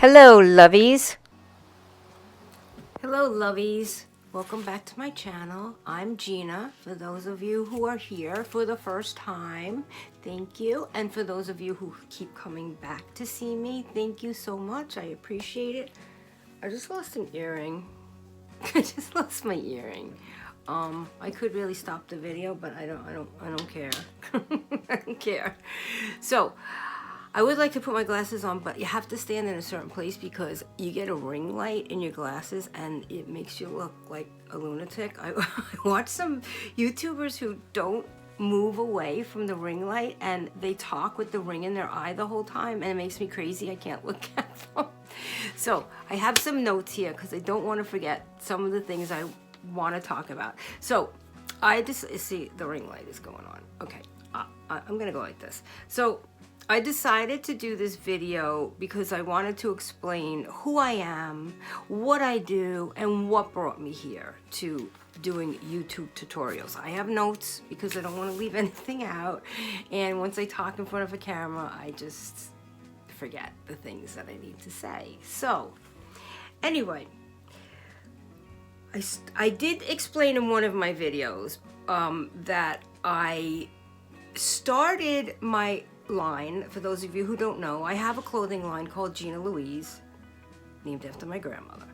Hello, Lovies. Hello, Lovies. Welcome back to my channel. I'm Gina. For those of you who are here for the first time, thank you. And for those of you who keep coming back to see me, thank you so much. I appreciate it. I just lost an earring. I just lost my earring. I could really stop the video, but I don't care. I don't care. So, I would like to put my glasses on, but you have to stand in a certain place because you get a ring light in your glasses and it makes you look like a lunatic. I watch some YouTubers who don't move away from the ring light and they talk with the ring in their eye the whole time, and it makes me crazy. I can't look at them. So I have some notes here because I don't want to forget some of the things I want to talk about. So I just see the ring light is going on. Okay, I'm gonna go like this. So I decided to do this video because I wanted to explain who I am, what I do, and what brought me here to doing YouTube tutorials. I have notes because I don't want to leave anything out, and once I talk in front of a camera, I just forget the things that I need to say. So anyway, I did explain in one of my videos that I started my line. For those of you who don't know, I have a clothing line called Gina Louise, named after my grandmother.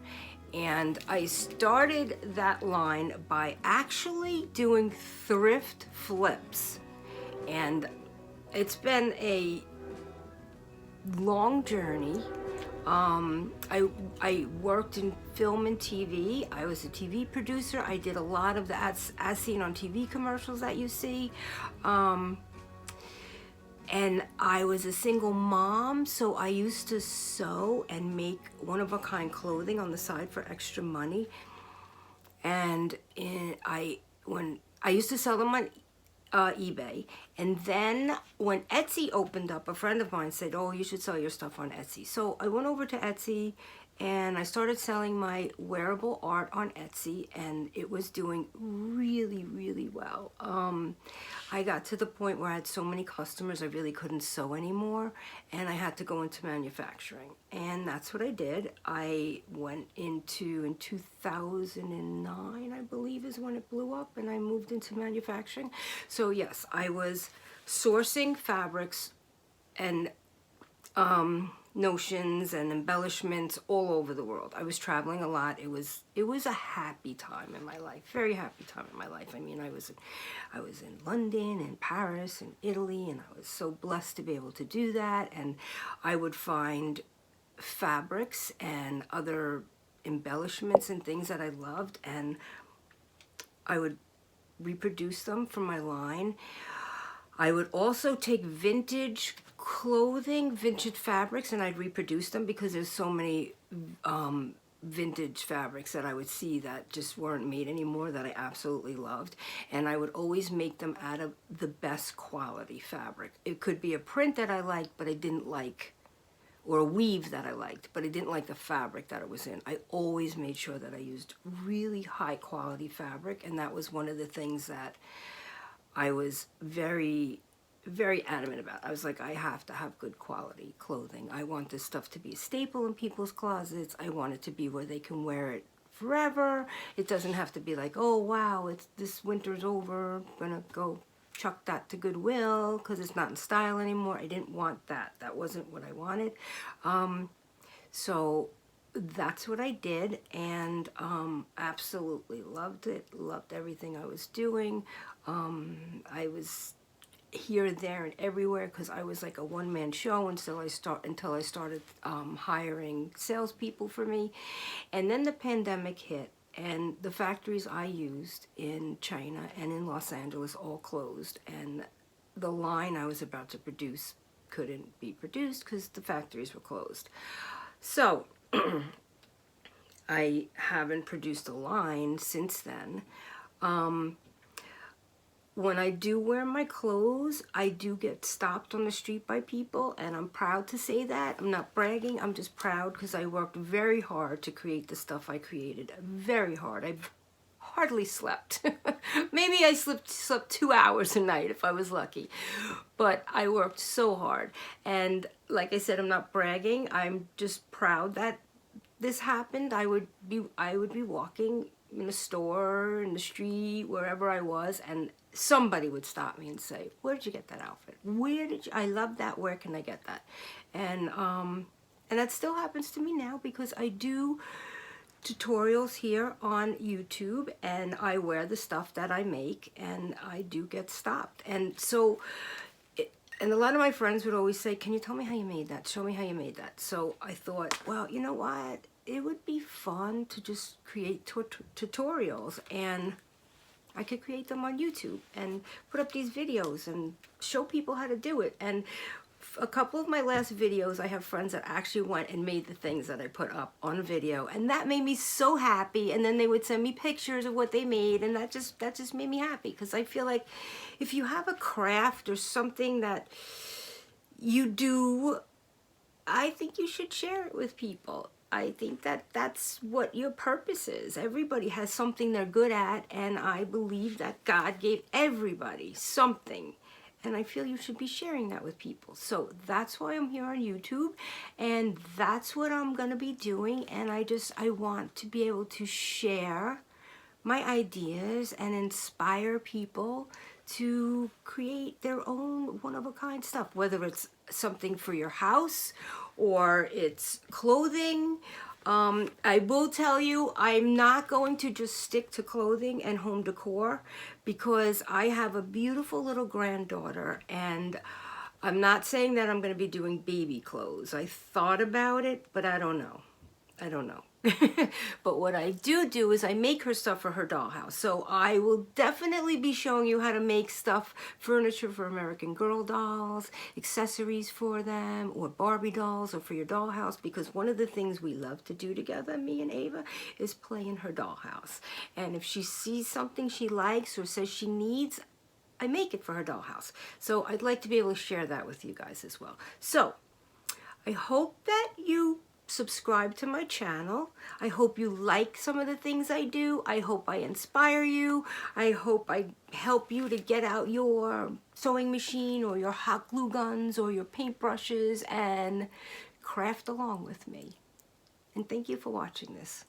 And I started that line by actually doing thrift flips. And it's been a long journey. I worked in film and TV. I was a TV producer. I did a lot of the as seen on TV commercials that you see. And I was a single mom, so I used to sew and make one-of-a-kind clothing on the side for extra money. And when I used to sell them on eBay, and then when Etsy opened up, a friend of mine said, "Oh, you should sell your stuff on Etsy." So I went over to Etsy and I started selling my wearable art on Etsy, and it was doing really, really well. I got to the point where I had so many customers I really couldn't sew anymore, and I had to go into manufacturing, and that's what I did. I went into, in 2009, I believe is when it blew up, and I moved into manufacturing. So yes, I was sourcing fabrics and notions and embellishments all over the world. I was traveling a lot. It was a happy time in my life, very happy time in my life. I mean, I was in London and Paris and Italy, and I was so blessed to be able to do that. And I would find fabrics and other embellishments and things that I loved, and I would reproduce them from my line. I would also take vintage clothing, vintage fabrics, and I'd reproduce them because there's so many vintage fabrics that I would see that just weren't made anymore that I absolutely loved. And I would always make them out of the best quality fabric. It could be a print that I liked, but I didn't like, or a weave that I liked, but I didn't like the fabric that it was in. I always made sure that I used really high quality fabric, and that was one of the things that I was very, very adamant about. I was like, I have to have good quality clothing. I want this stuff to be a staple in people's closets. I want it to be where they can wear it forever. It doesn't have to be like, oh wow, it's this winter's over, I'm gonna go chuck that to Goodwill because it's not in style anymore. I didn't want that. That wasn't what I wanted. So that's what I did, and absolutely loved it. Loved everything I was doing. I was here, there, and everywhere because I was like a one-man show until I started hiring salespeople for me. And then the pandemic hit, and the factories I used in China and in Los Angeles all closed, and the line I was about to produce couldn't be produced because the factories were closed. So I haven't produced a line since then. When I do wear my clothes, I do get stopped on the street by people, and I'm proud to say that. I'm not bragging, I'm just proud because I worked very hard to create the stuff I created. Very hard. I hardly slept. Maybe I slept 2 hours a night if I was lucky. But I worked so hard. And like I said, I'm not bragging. I'm just proud that this happened. I would be walking in a store, in the street, wherever I was, and somebody would stop me and say, "Where did you get that outfit? Where did you? I love that. Where can I get that?" And that still happens to me now because I do tutorials here on YouTube, and I wear the stuff that I make, and I do get stopped. And so, and a lot of my friends would always say, "Can you tell me how you made that? Show me how you made that." So I thought, well, you know what? It would be fun to just create tutorials, and I could create them on YouTube and put up these videos and show people how to do it. And a couple of my last videos, I have friends that actually went and made the things that I put up on video, and that made me so happy. And then they would send me pictures of what they made, and that just made me happy, because I feel like if you have a craft or something that you do, I think you should share it with people. I think that that's what your purpose is. Everybody has something they're good at, and I believe that God gave everybody something. And I feel you should be sharing that with people. So that's why I'm here on YouTube, and that's what I'm going to be doing. And I want to be able to share my ideas and inspire people to create their own one-of-a-kind stuff, whether it's something for your house or it's clothing. I will tell you, I'm not going to just stick to clothing and home decor, because I have a beautiful little granddaughter, and I'm not saying that I'm going to be doing baby clothes. I thought about it, but I don't know. But what I do is I make her stuff for her dollhouse. So I will definitely be showing you how to make stuff, furniture for American Girl dolls, accessories for them, or Barbie dolls, or for your dollhouse, because one of the things we love to do together, me and Ava, is play in her dollhouse. And if she sees something she likes or says she needs, I make it for her dollhouse. So I'd like to be able to share that with you guys as well. So I hope that you subscribe to my channel. I hope you like some of the things I do. I hope I inspire you. I hope I help you to get out your sewing machine or your hot glue guns or your paintbrushes and craft along with me. And thank you for watching this.